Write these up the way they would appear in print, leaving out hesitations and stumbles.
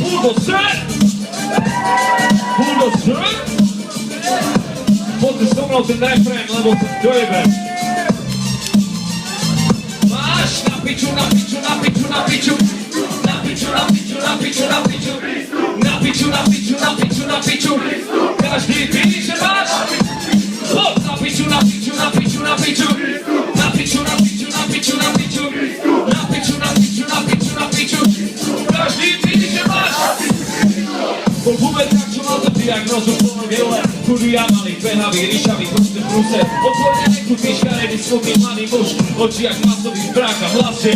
Bulldozer. Poďte so mnou ten refrén, lebo som dojebe. Máš na piču, na piču, na piču, na piču. Na piču, na piču, na piču, na piču. Na piču, na piču, na piču, na piču. Každý ví, že máš. Poď na piču, na piču, na piču, na piču. Na piču, na piču, na piču, na piču. Na piču, na piču, na piču, na piču. Každý ví, že máš. Bol vôbec tak, čo mal to diagnozu plno viole. Chudu ja malý, behavý, ríšavý, košte v bruse. Otvorne nechutý, škaredý, smutný mladý muž. Oči jak masový zbrák a hlasne.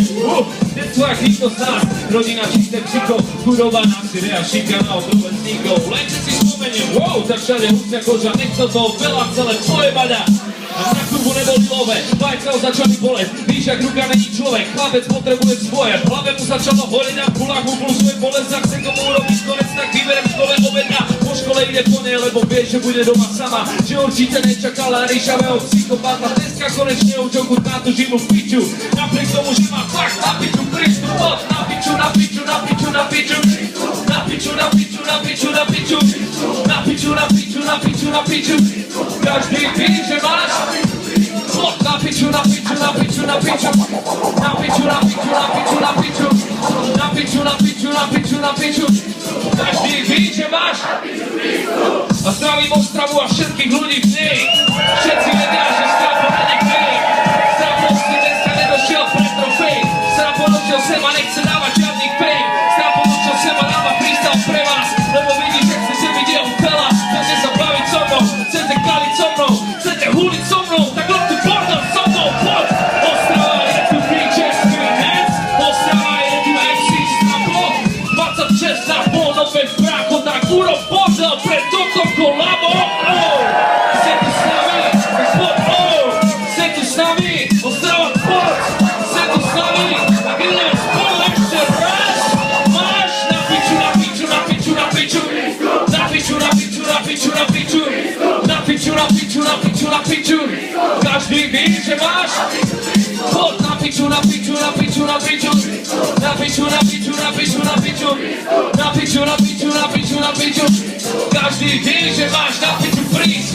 Detstvo jak nikto z nás, rodina čisté psíkov. Chudoba násilia, šikana od rovesníkov. Len keď si spomeniem, wow, tak všade húcia koža. Nechto toho veľa, celé tvoje baďa. A na kurvu neboli love, vajca ho začali boleť. Víš, jak ruka není človek, chlapec potrebuje svoje. V hlave mu začalo horiť a v kulách mu pulzuje bolesť. Ak chce komu urobiť konec, tak vyberem v škole obeda. Po škole ide po nej, lebo vie, že bude doma sama. Že určite nečakala ríšavého psychopata. Dneska konečne už ochutná tú živú piču. Napriek tomu, že má fakt na piču Kristu. Na piču, na piču, na piču, na piču. Na piču, na piču, na piču, na piču. Na piču, na piču, na piču, na piču. Každý ví, že máš. Na piču, na piču, na piču, na piču. Na piču, na piču, na piču, na piču. Na piču, na piču, na piču, na piču. Každý ví, že máš. A zdravím Ostravu a všetkých ľudí v nej. Všetci vedia, že Strapo není krej. Strapo si dneska nedošiel pre trofej. Strapo došiel sem a nechce dávať žiadny fame. Strapo došiel sem a dáva prístav pre vás. Lebo vidíš, že chcete vidieť veľa. Chcete sa baviť so mnou, chcete kaliť so mnou, chcete huliť so mnou. Tak rob tu bordel so mnou, poď. Ostrava je tu DJ Screen Hands. Ostrava je tu MC Strapo. 26 na pol, nové brácho, tak urob bordel pre toto kolabo. Ste tu s nami, poď, ste tu s nami. Ostrava, poď, ste tu s nami. Tak ideme spolu ešte raz. Máš na piču, na piču, na piču, na piču. Na piču, na piču, na piču, na piču. Na piču, na piču, na piču, na piču. Každý ví, že máš. Poď na piču, na piču, na piču, na piču. Na piču, na piču, na piču, na piču. Na piču, na piču, na piču, na piču. Každý ví, že máš na piču prísť.